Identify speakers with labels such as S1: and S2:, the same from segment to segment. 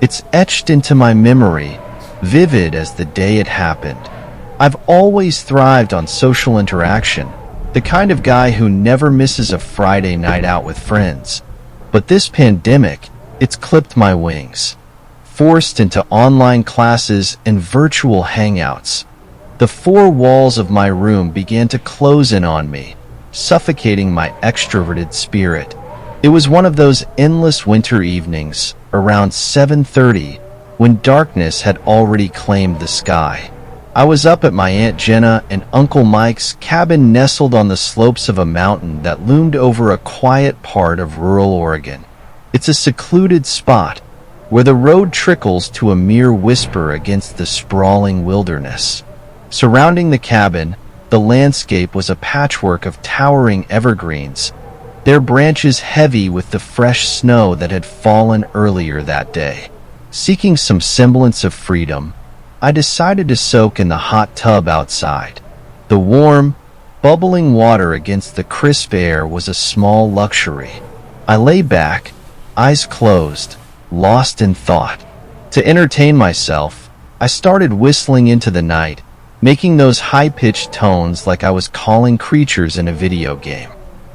S1: It's etched into my memory, vivid as the day it happened. I've always thrived on social interaction, the kind of guy who never misses a Friday night out with friends. But this pandemic, it's clipped my wings. Forced into online classes and virtual hangouts, the four walls of my room began to close in on me, suffocating my extroverted spirit. It was one of those endless winter evenings, around 7:30, when darkness had already claimed the sky. I was up at my Aunt Jenna and Uncle Mike's cabin nestled on the slopes of a mountain that loomed over a quiet part of rural Oregon. It's a secluded spot, where the road trickles to a mere whisper against the sprawling wilderness. Surrounding the cabin, the landscape was a patchwork of towering evergreens, their branches heavy with the fresh snow that had fallen earlier that day. Seeking some semblance of freedom, I decided to soak in the hot tub outside. The warm, bubbling water against the crisp air was a small luxury. I lay back, eyes closed, lost in thought. To entertain myself, I started whistling into the night, making those high-pitched tones like I was calling creatures in a video game.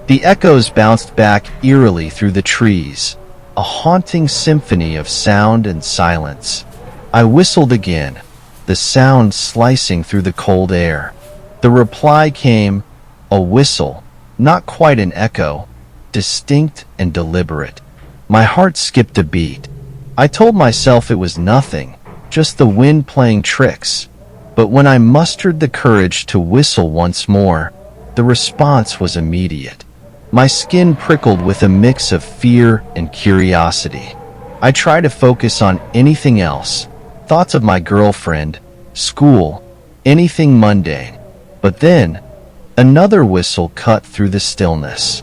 S1: The echoes bounced back eerily through the trees, a haunting symphony of sound and silence. I whistled again, the sound slicing through the cold air. The reply came, a whistle, not quite an echo, distinct and deliberate. My heart skipped a beat. I told myself it was nothing, just the wind playing tricks. But when I mustered the courage to whistle once more, the response was immediate. My skin prickled with a mix of fear and curiosity. I tried to focus on anything else, thoughts of my girlfriend, school, anything mundane. But then, another whistle cut through the stillness.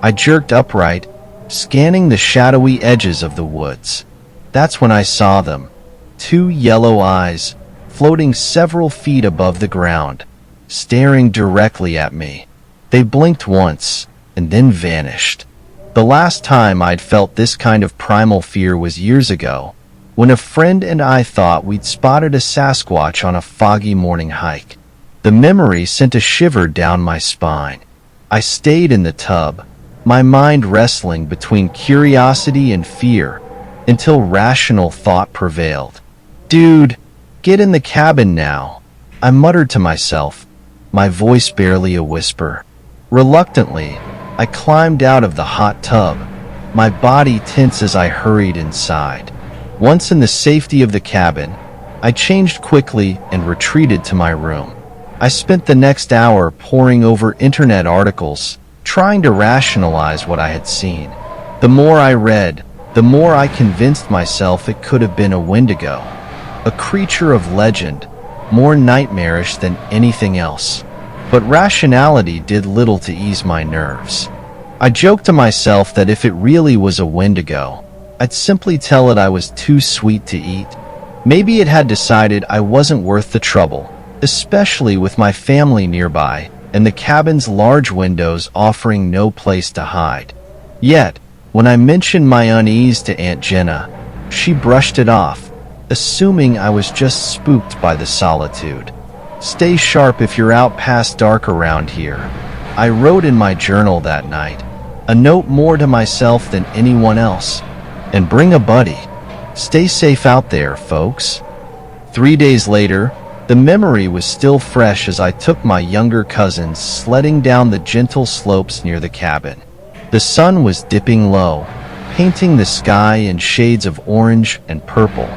S1: I jerked upright, scanning the shadowy edges of the woods. That's when I saw them, two yellow eyes, floating several feet above the ground, staring directly at me. They blinked once, and then vanished. The last time I'd felt this kind of primal fear was years ago, when a friend and I thought we'd spotted a Sasquatch on a foggy morning hike. The memory sent a shiver down my spine. I stayed in the tub, my mind wrestling between curiosity and fear, until rational thought prevailed. Dude, get in the cabin now, I muttered to myself, my voice barely a whisper. Reluctantly, I climbed out of the hot tub, my body tense as I hurried inside. Once in the safety of the cabin, I changed quickly and retreated to my room. I spent the next hour poring over internet articles, trying to rationalize what I had seen. The more I read, the more I convinced myself it could have been a Wendigo, a creature of legend, more nightmarish than anything else. But rationality did little to ease my nerves. I joked to myself that if it really was a Wendigo, I'd simply tell it I was too sweet to eat. Maybe it had decided I wasn't worth the trouble, especially with my family nearby and the cabin's large windows offering no place to hide. Yet, when I mentioned my unease to Aunt Jenna, she brushed it off, assuming I was just spooked by the solitude. Stay sharp if you're out past dark around here, I wrote in my journal that night, a note more to myself than anyone else. And bring a buddy. Stay safe out there, folks. 3 days later, the memory was still fresh as I took my younger cousins sledding down the gentle slopes near the cabin. The sun was dipping low, painting the sky in shades of orange and purple.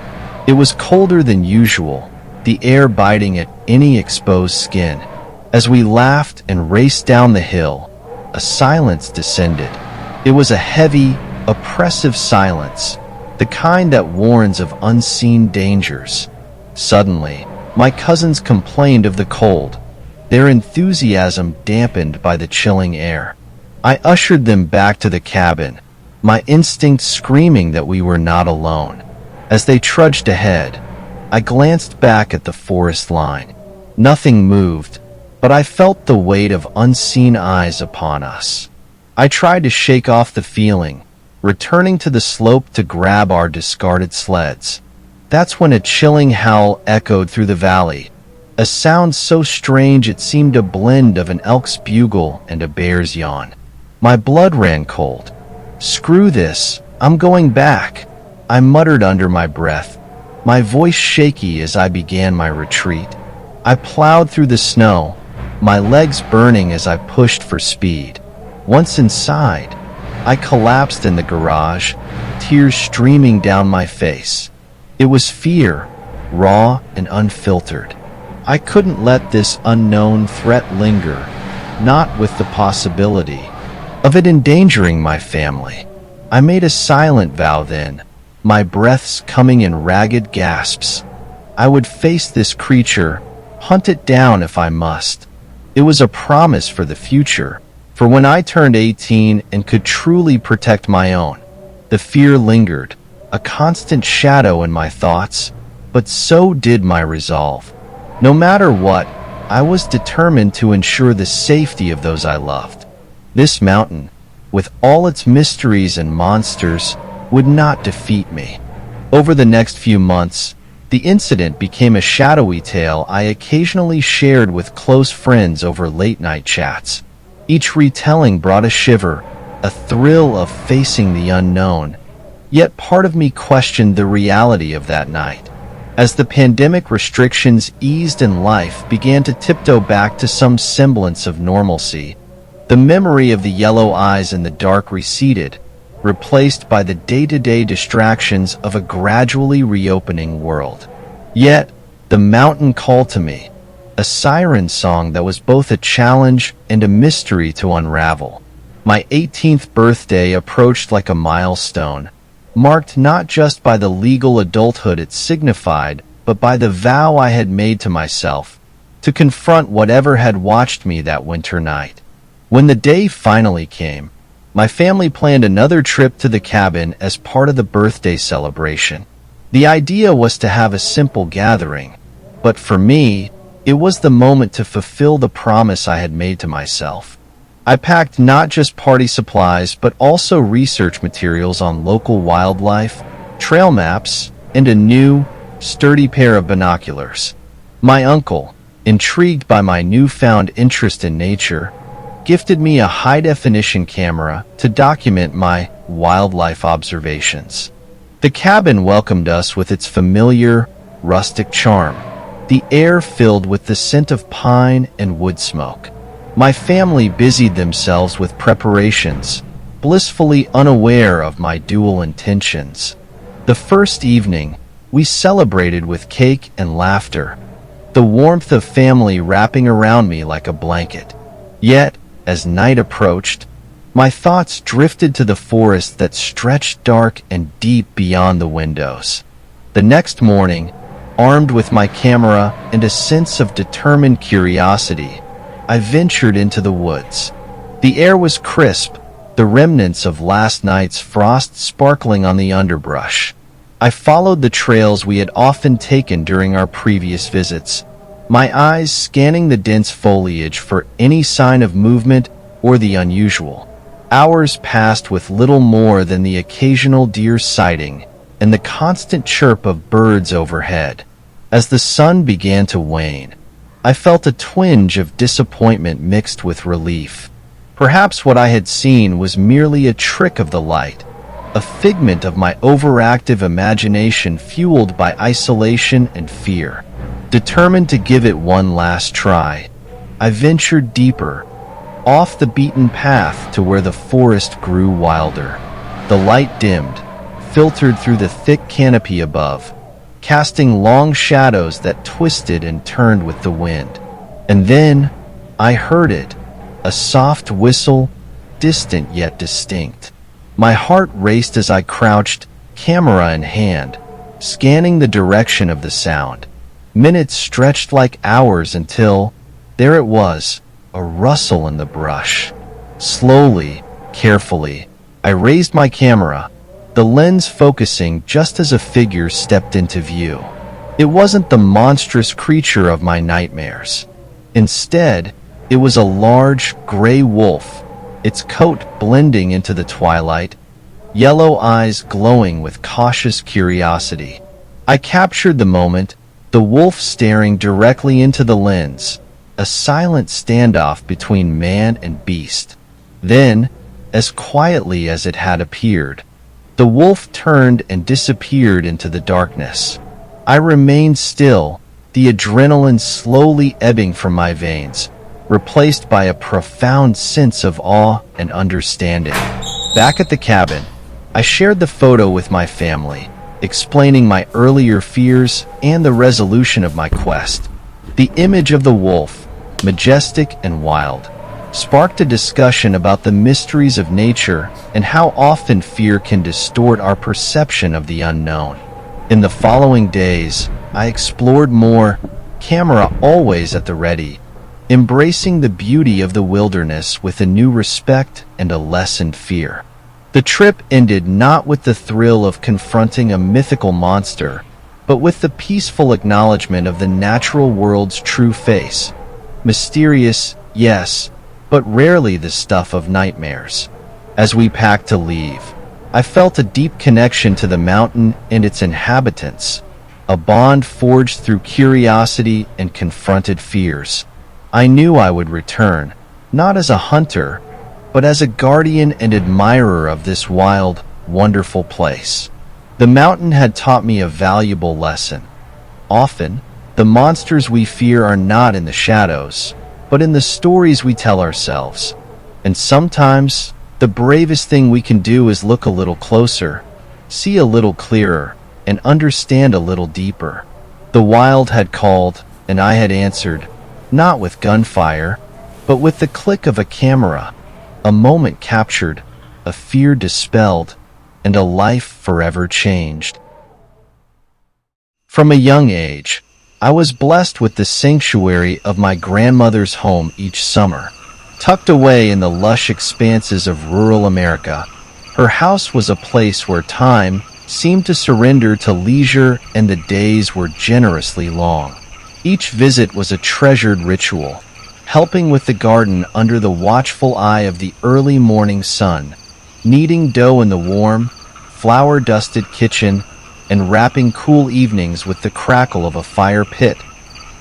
S1: It was colder than usual, the air biting at any exposed skin. As we laughed and raced down the hill, a silence descended. It was a heavy, oppressive silence, the kind that warns of unseen dangers. Suddenly, my cousins complained of the cold, their enthusiasm dampened by the chilling air. I ushered them back to the cabin, my instinct screaming that we were not alone. As they trudged ahead, I glanced back at the forest line. Nothing moved, but I felt the weight of unseen eyes upon us. I tried to shake off the feeling, returning to the slope to grab our discarded sleds. That's when a chilling howl echoed through the valley, a sound so strange it seemed a blend of an elk's bugle and a bear's yawn. My blood ran cold. "Screw this, I'm going back," I muttered under my breath, my voice shaky as I began my retreat. I plowed through the snow, my legs burning as I pushed for speed. Once inside, I collapsed in the garage, tears streaming down my face. It was fear, raw and unfiltered. I couldn't let this unknown threat linger, not with the possibility of it endangering my family. I made a silent vow then, my breaths coming in ragged gasps. I would face this creature, hunt it down if I must. It was a promise for the future, for when I turned 18 and could truly protect my own. The fear lingered, a constant shadow in my thoughts, but so did my resolve. No matter what, I was determined to ensure the safety of those I loved. This mountain, with all its mysteries and monsters, would not defeat me. Over the next few months, the incident became a shadowy tale I occasionally shared with close friends over late-night chats. Each retelling brought a shiver, a thrill of facing the unknown. Yet part of me questioned the reality of that night. As the pandemic restrictions eased and life began to tiptoe back to some semblance of normalcy, the memory of the yellow eyes in the dark receded, replaced by the day-to-day distractions of a gradually reopening world. Yet, the mountain called to me, a siren song that was both a challenge and a mystery to unravel. My 18th birthday approached like a milestone, marked not just by the legal adulthood it signified, but by the vow I had made to myself to confront whatever had watched me that winter night. When the day finally came, my family planned another trip to the cabin as part of the birthday celebration. The idea was to have a simple gathering, but for me, it was the moment to fulfill the promise I had made to myself. I packed not just party supplies, but also research materials on local wildlife, trail maps, and a new, sturdy pair of binoculars. My uncle, intrigued by my newfound interest in nature, gifted me a high-definition camera to document my wildlife observations. The cabin welcomed us with its familiar, rustic charm, the air filled with the scent of pine and wood smoke. My family busied themselves with preparations, blissfully unaware of my dual intentions. The first evening, we celebrated with cake and laughter, the warmth of family wrapping around me like a blanket. Yet, as night approached, my thoughts drifted to the forest that stretched dark and deep beyond the windows. The next morning, armed with my camera and a sense of determined curiosity, I ventured into the woods. The air was crisp, the remnants of last night's frost sparkling on the underbrush. I followed the trails we had often taken during our previous visits, my eyes scanning the dense foliage for any sign of movement or the unusual. Hours passed with little more than the occasional deer sighting and the constant chirp of birds overhead. As the sun began to wane, I felt a twinge of disappointment mixed with relief. Perhaps what I had seen was merely a trick of the light, a figment of my overactive imagination fueled by isolation and fear. Determined to give it one last try, I ventured deeper, off the beaten path to where the forest grew wilder. The light dimmed, filtered through the thick canopy above, casting long shadows that twisted and turned with the wind. And then, I heard it, a soft whistle, distant yet distinct. My heart raced as I crouched, camera in hand, scanning the direction of the sound. Minutes stretched like hours until, there it was, a rustle in the brush. Slowly, carefully, I raised my camera, the lens focusing just as a figure stepped into view. It wasn't the monstrous creature of my nightmares. Instead, it was a large, gray wolf, its coat blending into the twilight, yellow eyes glowing with cautious curiosity. I captured the moment, the wolf staring directly into the lens, a silent standoff between man and beast. Then, as quietly as it had appeared, the wolf turned and disappeared into the darkness. I remained still, the adrenaline slowly ebbing from my veins, replaced by a profound sense of awe and understanding. Back at the cabin, I shared the photo with my family, explaining my earlier fears and the resolution of my quest. The image of the wolf, majestic and wild, sparked a discussion about the mysteries of nature and how often fear can distort our perception of the unknown. In the following days, I explored more, camera always at the ready, embracing the beauty of the wilderness with a new respect and a lessened fear. The trip ended not with the thrill of confronting a mythical monster, but with the peaceful acknowledgement of the natural world's true face. Mysterious, yes, but rarely the stuff of nightmares. As we packed to leave, I felt a deep connection to the mountain and its inhabitants, a bond forged through curiosity and confronted fears. I knew I would return, not as a hunter, but as a guardian and admirer of this wild, wonderful place. The mountain had taught me a valuable lesson. Often, the monsters we fear are not in the shadows, but in the stories we tell ourselves. And sometimes, the bravest thing we can do is look a little closer, see a little clearer, and understand a little deeper. The wild had called, and I had answered, not with gunfire, but with the click of a camera, a moment captured, a fear dispelled, and a life forever changed. From a young age, I was blessed with the sanctuary of my grandmother's home each summer. Tucked away in the lush expanses of rural America, her house was a place where time seemed to surrender to leisure and the days were generously long. Each visit was a treasured ritual, helping with the garden under the watchful eye of the early morning sun, kneading dough in the warm, flour-dusted kitchen, and wrapping cool evenings with the crackle of a fire pit,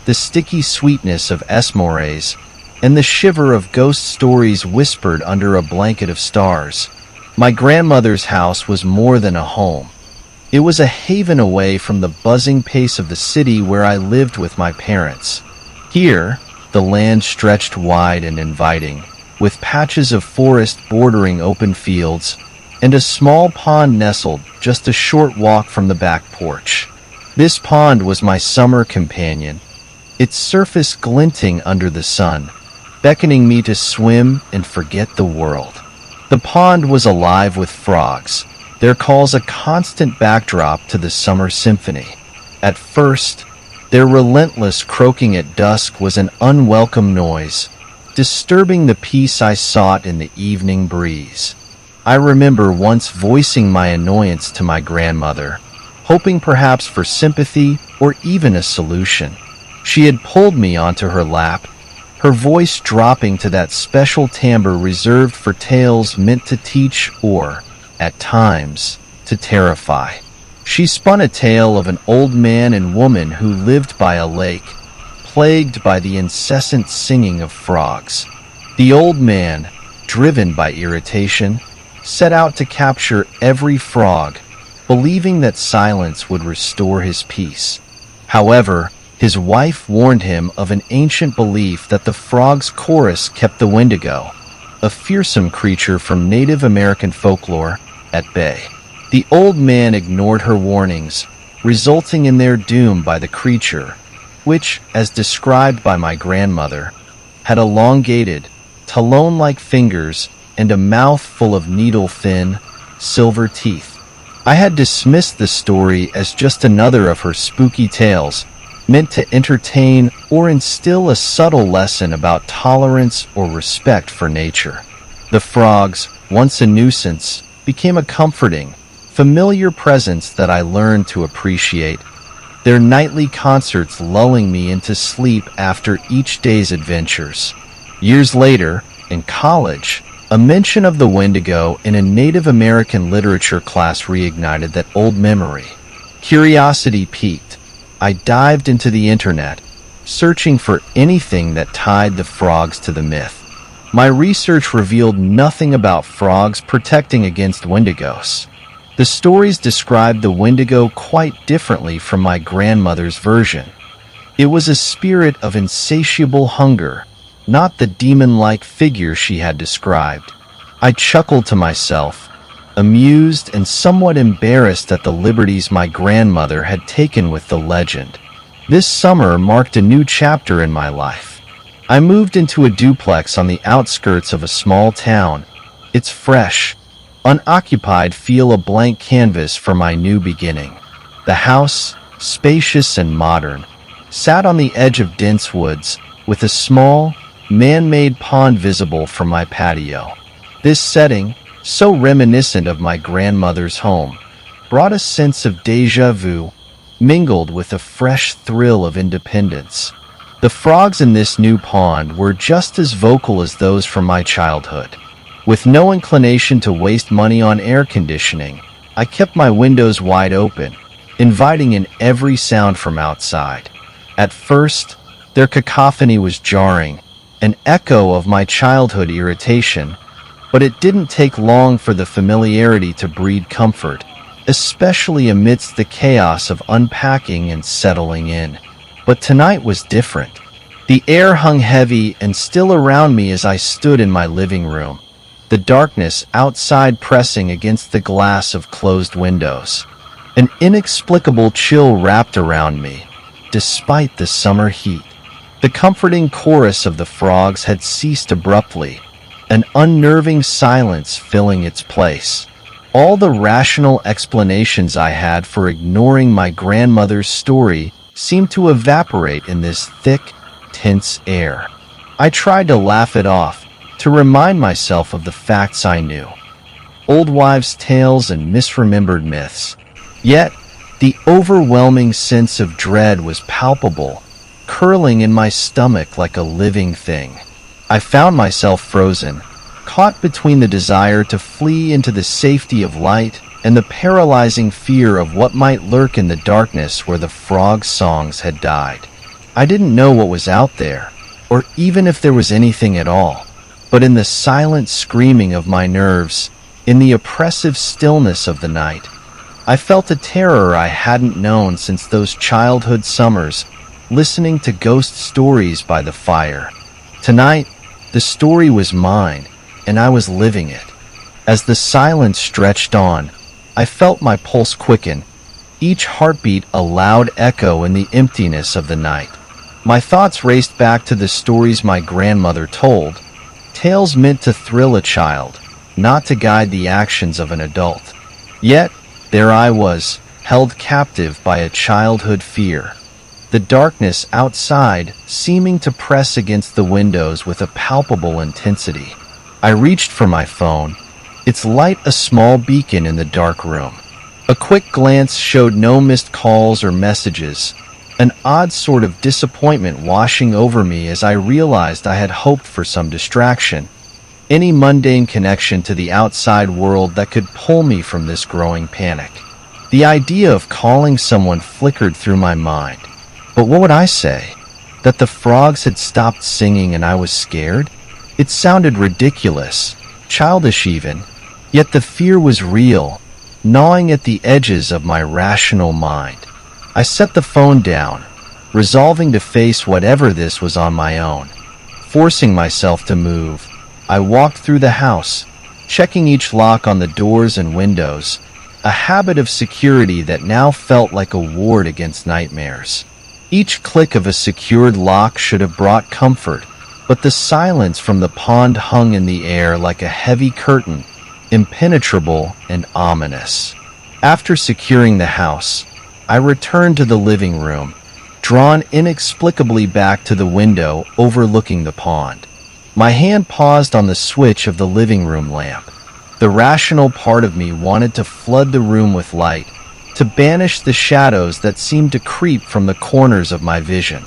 S1: the sticky sweetness of esmores, and the shiver of ghost stories whispered under a blanket of stars. My grandmother's house was more than a home. It was a haven away from the buzzing pace of the city where I lived with my parents. Here, the land stretched wide and inviting, with patches of forest bordering open fields, and a small pond nestled just a short walk from the back porch. This pond was my summer companion, its surface glinting under the sun, beckoning me to swim and forget the world. The pond was alive with frogs, their calls a constant backdrop to the summer symphony. At first, their relentless croaking at dusk was an unwelcome noise, disturbing the peace I sought in the evening breeze. I remember once voicing my annoyance to my grandmother, hoping perhaps for sympathy or even a solution. She had pulled me onto her lap, her voice dropping to that special timbre reserved for tales meant to teach or, at times, to terrify. She spun a tale of an old man and woman who lived by a lake, plagued by the incessant singing of frogs. The old man, driven by irritation, set out to capture every frog, believing that silence would restore his peace. However, his wife warned him of an ancient belief that the frog's chorus kept the Wendigo, a fearsome creature from Native American folklore, at bay. The old man ignored her warnings, resulting in their doom by the creature, which, as described by my grandmother, had elongated, talon-like fingers and a mouth full of needle-thin, silver teeth. I had dismissed the story as just another of her spooky tales, meant to entertain or instill a subtle lesson about tolerance or respect for nature. The frogs, once a nuisance, became a comforting, familiar presence that I learned to appreciate, their nightly concerts lulling me into sleep after each day's adventures. Years later, in college, A mention of the Wendigo in a Native American literature class reignited that old memory. Curiosity piqued. I dived into the internet, searching for anything that tied the frogs to the myth. My research revealed nothing about frogs protecting against Wendigos. The stories described the Wendigo quite differently from my grandmother's version. It was a spirit of insatiable hunger, not the demon-like figure she had described. I chuckled to myself, amused and somewhat embarrassed at the liberties my grandmother had taken with the legend. This summer marked a new chapter in my life. I moved into a duplex on the outskirts of a small town. Its fresh, unoccupied feel a blank canvas for my new beginning. The house, spacious and modern, sat on the edge of dense woods, with a small, man-made pond visible from my patio. This setting, so reminiscent of my grandmother's home, brought a sense of déjà vu, mingled with a fresh thrill of independence. The frogs in this new pond were just as vocal as those from my childhood. With no inclination to waste money on air conditioning, I kept my windows wide open, inviting in every sound from outside. At first, their cacophony was jarring, an echo of my childhood irritation, but it didn't take long for the familiarity to breed comfort, especially amidst the chaos of unpacking and settling in. But tonight was different. The air hung heavy and still around me as I stood in my living room, the darkness outside pressing against the glass of closed windows. An inexplicable chill wrapped around me, despite the summer heat. The comforting chorus of the frogs had ceased abruptly, an unnerving silence filling its place. All the rational explanations I had for ignoring my grandmother's story seemed to evaporate in this thick, tense air. I tried to laugh it off, to remind myself of the facts I knew. Old wives' tales and misremembered myths. Yet, the overwhelming sense of dread was palpable, curling in my stomach like a living thing. I found myself frozen, caught between the desire to flee into the safety of light and the paralyzing fear of what might lurk in the darkness where the frogs' songs had died. I didn't know what was out there, or even if there was anything at all, but in the silent screaming of my nerves, in the oppressive stillness of the night, I felt a terror I hadn't known since those childhood summers, listening to ghost stories by the fire. Tonight, the story was mine, and I was living it. As the silence stretched on, I felt my pulse quicken, each heartbeat a loud echo in the emptiness of the night. My thoughts raced back to the stories my grandmother told, tales meant to thrill a child, not to guide the actions of an adult. Yet, there I was, held captive by a childhood fear. The darkness outside seeming to press against the windows with a palpable intensity. I reached for my phone, its light a small beacon in the dark room. A quick glance showed no missed calls or messages, an odd sort of disappointment washing over me as I realized I had hoped for some distraction, any mundane connection to the outside world that could pull me from this growing panic. The idea of calling someone flickered through my mind. But what would I say? That the frogs had stopped singing and I was scared? It sounded ridiculous, childish even, yet the fear was real, gnawing at the edges of my rational mind. I set the phone down, resolving to face whatever this was on my own. Forcing myself to move, I walked through the house, checking each lock on the doors and windows, a habit of security that now felt like a ward against nightmares. Each click of a secured lock should have brought comfort, but the silence from the pond hung in the air like a heavy curtain, impenetrable and ominous. After securing the house, I returned to the living room, drawn inexplicably back to the window overlooking the pond. My hand paused on the switch of the living room lamp. The rational part of me wanted to flood the room with light, to banish the shadows that seemed to creep from the corners of my vision.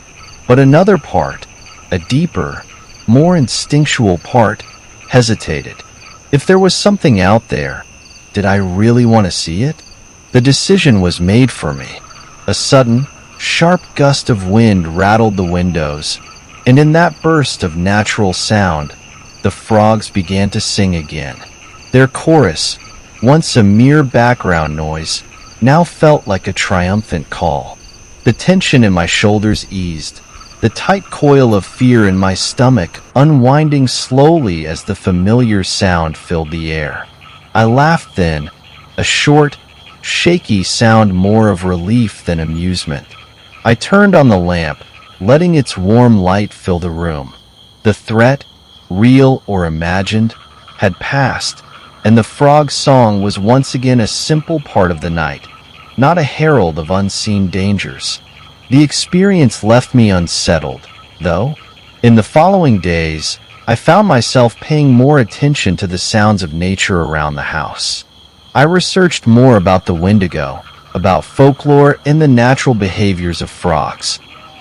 S1: But another part, a deeper, more instinctual part, hesitated. If there was something out there, did I really want to see it? The decision was made for me. A sudden, sharp gust of wind rattled the windows, and in that burst of natural sound, the frogs began to sing again. Their chorus, once a mere background noise, now felt like a triumphant call. The tension in my shoulders eased, the tight coil of fear in my stomach unwinding slowly as the familiar sound filled the air. I laughed then, a short, shaky sound more of relief than amusement. I turned on the lamp, letting its warm light fill the room. The threat, real or imagined, had passed, and the frog's song was once again a simple part of the night, not a herald of unseen dangers. The experience left me unsettled, though. In the following days, I found myself paying more attention to the sounds of nature around the house. I researched more about the Wendigo, about folklore and the natural behaviors of frogs.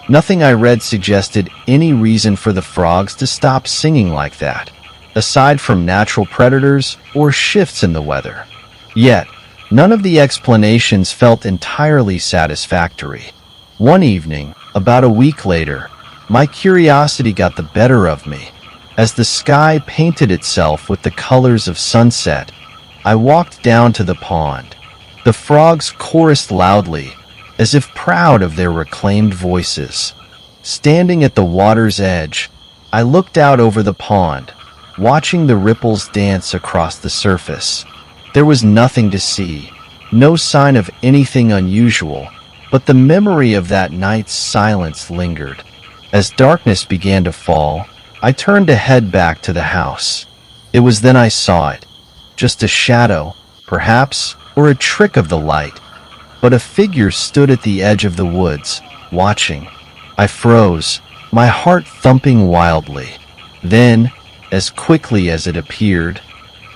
S1: Nothing I read suggested any reason for the frogs to stop singing like that, aside from natural predators or shifts in the weather. Yet, none of the explanations felt entirely satisfactory. One evening, about a week later, my curiosity got the better of me. As the sky painted itself with the colors of sunset, I walked down to the pond. The frogs chorused loudly, as if proud of their reclaimed voices. Standing at the water's edge, I looked out over the pond, watching the ripples dance across the surface. There was nothing to see, no sign of anything unusual, but the memory of that night's silence lingered. As darkness began to fall, I turned to head back to the house. It was then I saw it. Just a shadow, perhaps, or a trick of the light. But a figure stood at the edge of the woods, watching. I froze, my heart thumping wildly. Then, as quickly as it appeared,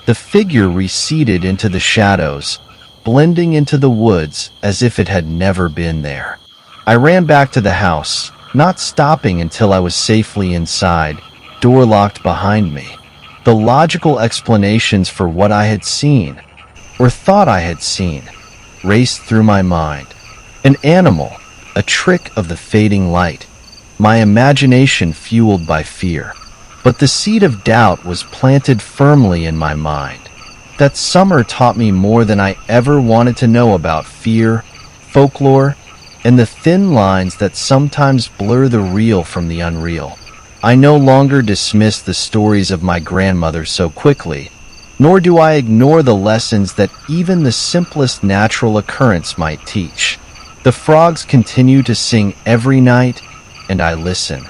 S1: the figure receded into the shadows, blending into the woods as if it had never been there. I ran back to the house, not stopping until I was safely inside, door locked behind me. The logical explanations for what I had seen, or thought I had seen, raced through my mind. An animal, a trick of the fading light, my imagination fueled by fear. But the seed of doubt was planted firmly in my mind. That summer taught me more than I ever wanted to know about fear, folklore, and the thin lines that sometimes blur the real from the unreal. I no longer dismiss the stories of my grandmother so quickly, nor do I ignore the lessons that even the simplest natural occurrence might teach. The frogs continue to sing every night, and I listen,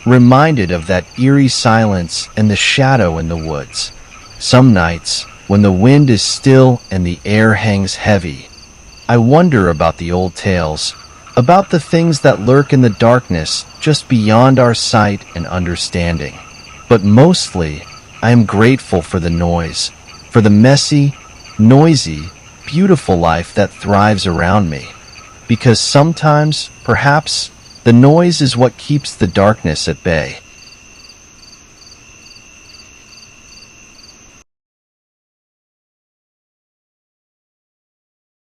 S1: reminded of that eerie silence and the shadow in the woods. Some nights, when the wind is still and the air hangs heavy, I wonder about the old tales, about the things that lurk in the darkness just beyond our sight and understanding. But mostly, I am grateful for the noise, for the messy, noisy, beautiful life that thrives around me. Because sometimes, perhaps, the noise is what keeps the darkness at bay.